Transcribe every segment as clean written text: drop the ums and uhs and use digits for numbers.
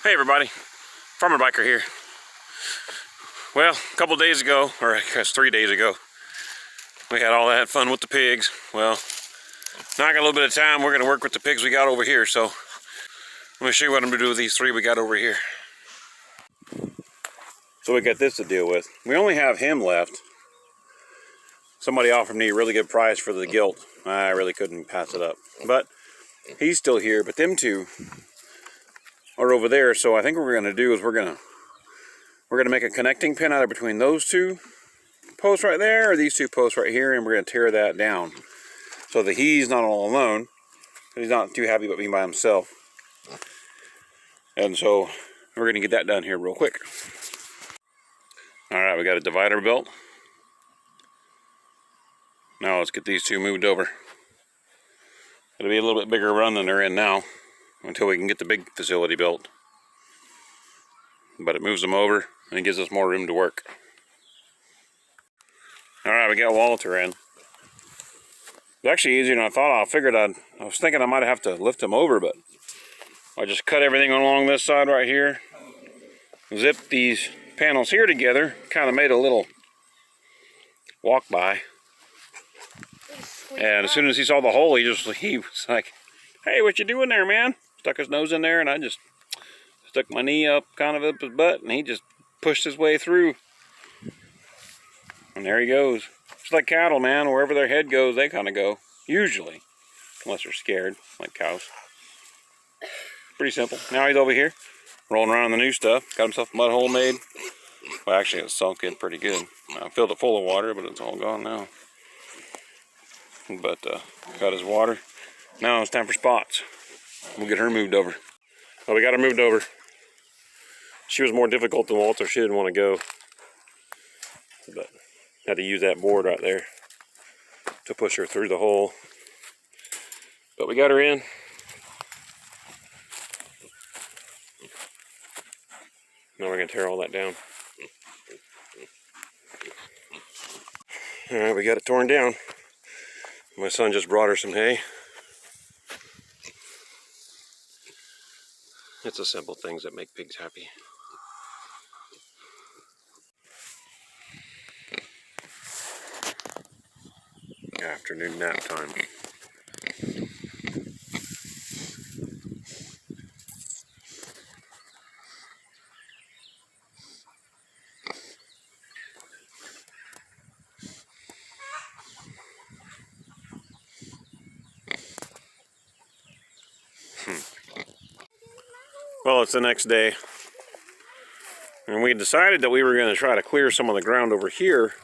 Hey everybody, Farmer Biker here. Well, a couple days ago, or I guess 3 days ago, we had all that fun with the pigs. Well, now I got a little bit of time, we're going to work with the pigs we got over here. So, let me show you what I'm going to do with these three we got over here. So we got this to deal with. We only have him left. Somebody offered me a really good price for the gilt. I really couldn't pass it up. But, he's still here, but them two are over there. So I think what we're going to do is we're going to make a connecting pin either between those two posts right there or these two posts right here, and we're going to tear that down so that he's not all alone. He's not too happy about being by himself. And so we're going to get that done here real quick. Alright, we got a divider built. Now let's get these two moved over. It'll be a little bit bigger run than they're in now until we can get the big facility built. But it moves them over and it gives us more room to work. Alright, we got Walter in. It's actually easier than I thought. I was thinking I might have to lift him over, but I just cut everything along this side right here. Zipped these panels here together. Kind of made a little walk by. And as soon as he saw the hole, he was like, "Hey, what you doing there, man?" Stuck his nose in there, and I just stuck my knee up, kind of up his butt, and he just pushed his way through. And there he goes. It's like cattle, man. Wherever their head goes, they kind of go. Usually. Unless they're scared, like cows. Pretty simple. Now he's over here, rolling around in the new stuff. Got himself a mud hole made. Well, actually, it's sunk in pretty good. I filled it full of water, but it's all gone now. But, got his water. Now it's time for Spots. We'll get her moved over. Well, we got her moved over. She was more difficult than Walter. She didn't want to go. But had to use that board right there to push her through the hole. But we got her in. Now we're going to tear all that down. Alright, we got it torn down. My son just brought her some hay. It's the simple things that make pigs happy. Afternoon nap time. Well, it's the next day, and we decided that we were going to try to clear some of the ground over here,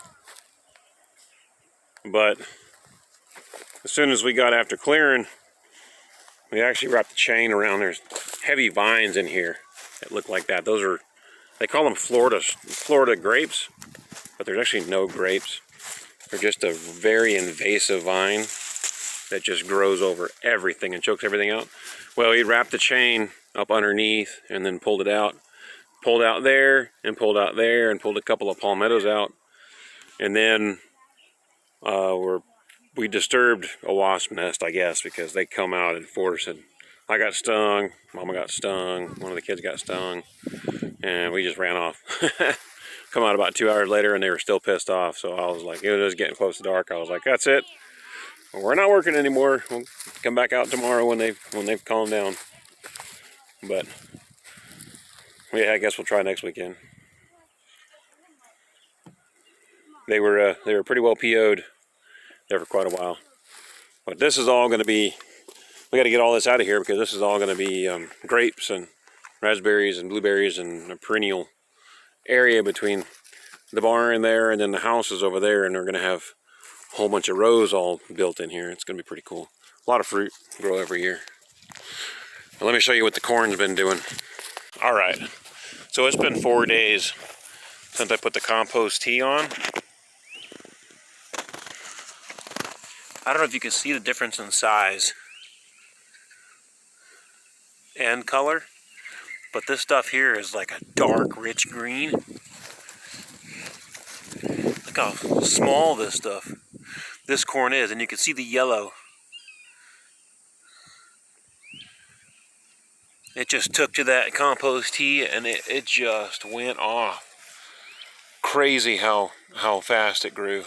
but as soon as we got after clearing, we actually wrapped the chain around. There's heavy vines in here that look like that. Those are, they call them Florida grapes, but there's actually no grapes. They're just a very invasive vine that just grows over everything and chokes everything out. Well, he wrapped the chain up underneath and then pulled it out. Pulled out there and pulled out there and pulled a couple of palmettos out. And then we disturbed a wasp nest, I guess, because they come out in force. And I got stung, Mama got stung, one of the kids got stung, and we just ran off. Come out about 2 hours later and they were still pissed off. So I was like, it was getting close to dark. I was like, that's it. We're not working anymore. We'll come back out tomorrow when they've calmed down. But yeah, I guess we'll try next weekend. They were pretty well PO'd there for quite a while. But this is all going to be, we got to get all this out of here because this is all going to be grapes and raspberries and blueberries and a perennial area between the barn there and then the house is over there, and we're going to have a whole bunch of rows all built in here. It's going to be pretty cool. A lot of fruit grow every year. Well, let me show you what the corn's been doing. All right, so it's been 4 days since I put the compost tea on. I don't know if you can see the difference in size and color, but this stuff here is like a dark, rich green. Look how small this corn is, and you can see the yellow. it just took to that compost tea and it just went off. Crazy how fast it grew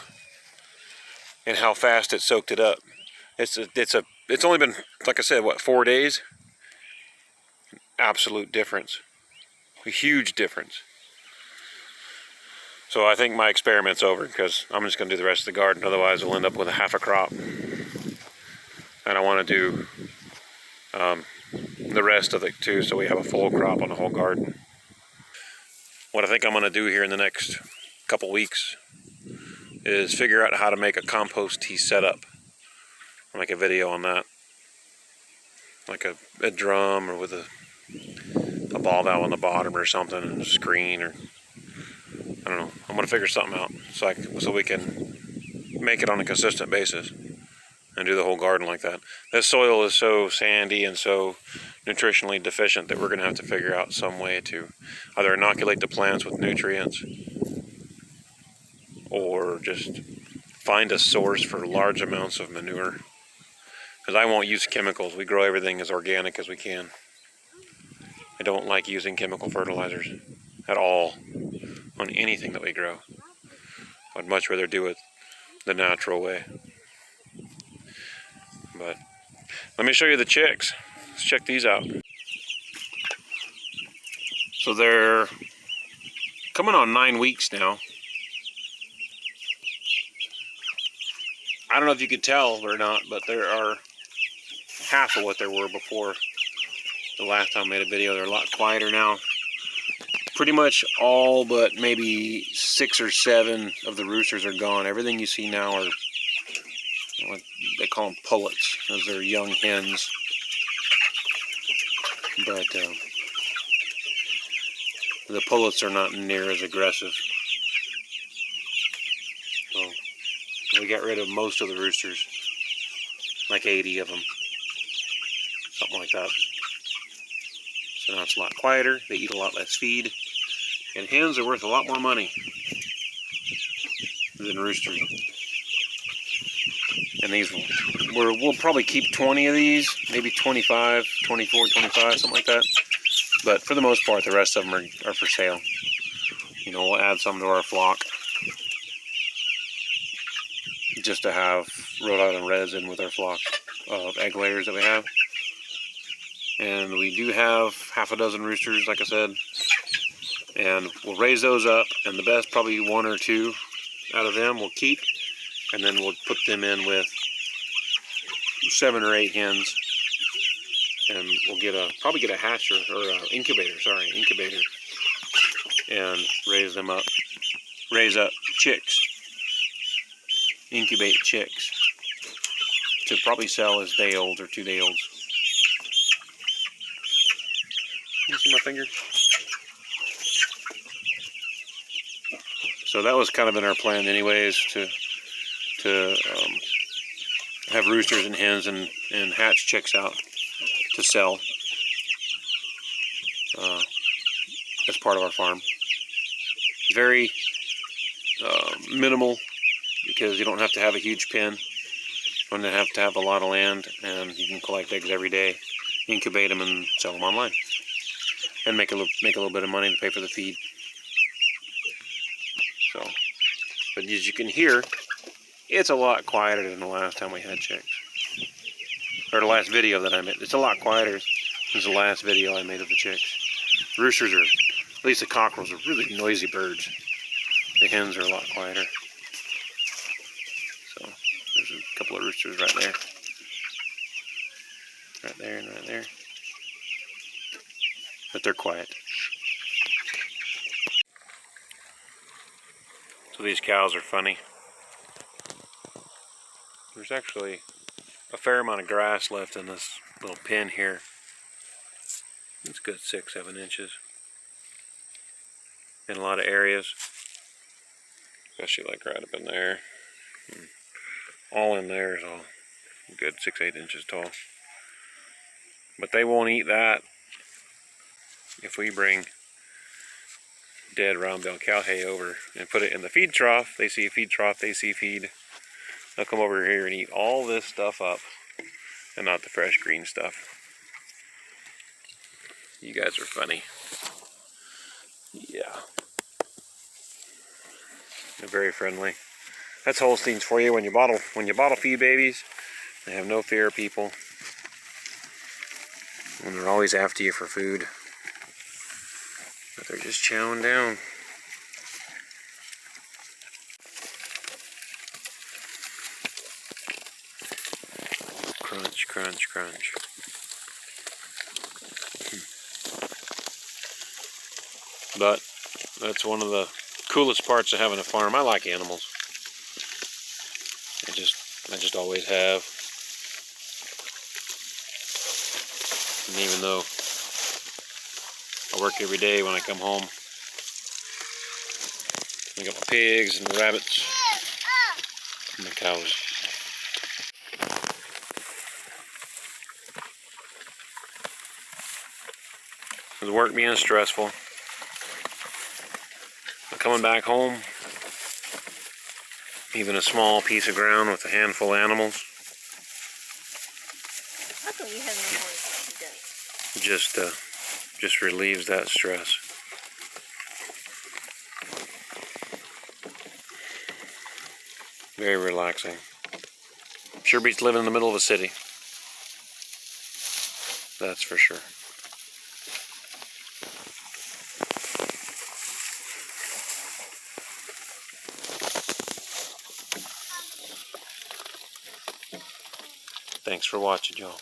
and how fast it soaked it up. It's only been, like I said, what, 4 days? Absolute difference. A huge difference. So I think my experiment's over because I'm just going to do the rest of the garden. Otherwise, we'll end up with a half a crop. And I want to do the rest of it too, so we have a full crop on the whole garden. What I think I'm going to do here in the next couple weeks is figure out how to make a compost tea setup. I'll make a video on that. Like a drum or with a ball valve on the bottom or something, and a screen, or I don't know. I'm going to figure something out so we can make it on a consistent basis and do the whole garden like that. This soil is so sandy and so nutritionally deficient that we're going to have to figure out some way to either inoculate the plants with nutrients or just find a source for large amounts of manure. Because I won't use chemicals. We grow everything as organic as we can. I don't like using chemical fertilizers at all on anything that we grow. I'd much rather do it the natural way. But let me show you the chicks. Let's check these out. So they're coming on 9 weeks now. I don't know if you could tell or not, but there are half of what there were before the last time I made a video. They're a lot quieter now. Pretty much all but maybe 6 or 7 of the roosters are gone. Everything you see now are what they call them pullets. Those are young hens. But the pullets are not near as aggressive. So we got rid of most of the roosters. Like 80 of them. Something like that. So now it's a lot quieter. They eat a lot less feed. And hens are worth a lot more money than roosters. And these, we'll probably keep 20 of these, maybe 25, 24, 25, something like that. But for the most part, the rest of them are for sale. You know, we'll add some to our flock just to have Rhode Island Reds in with our flock of egg layers that we have. And we do have half a dozen roosters, like I said. And we'll raise those up, and the best, probably 1 or 2 out of them we'll keep. And then we'll put them in with 7 or 8 hens, and we'll probably get a hatcher or an incubator, and raise them up, raise up chicks, incubate chicks to probably sell as day olds or 2 day olds. You see my finger? So that was kind of in our plan, anyways, to have roosters and hens and hatch chicks out to sell as part of our farm. Very minimal, because you don't have to have a huge pen. You don't have to have a lot of land, and you can collect eggs every day, incubate them, and sell them online, and make a little bit of money to pay for the feed. So, but as you can hear, it's a lot quieter than the last time we had chicks. Or the last video that I made. It's a lot quieter than the last video I made of the chicks. Roosters are, at least the cockerels, are really noisy birds. The hens are a lot quieter. So, there's a couple of roosters right there. Right there and right there. But they're quiet. So these cows are funny. There's actually a fair amount of grass left in this little pen here. It's a good 6-7 inches in a lot of areas, especially like right up in there. All in there is all good 6-8 inches tall. But they won't eat that if we bring dead round bale cow hay over and put it in the feed trough. They see a feed trough, they see feed. They'll come over here and eat all this stuff up and not the fresh green stuff. You guys are funny. Yeah. They're very friendly. That's Holsteins for you. When you bottle feed babies, they have no fear of people. And they're always after you for food. But they're just chowing down. Crunch, crunch, crunch. But that's one of the coolest parts of having a farm. I like animals. I just always have. And even though I work every day, when I come home, I got my pigs and the rabbits and the cows. With work being stressful, but coming back home, even a small piece of ground with a handful of animals, just relieves that stress. Very relaxing. Sure beats living in the middle of a city. That's for sure. Thanks for watching, y'all.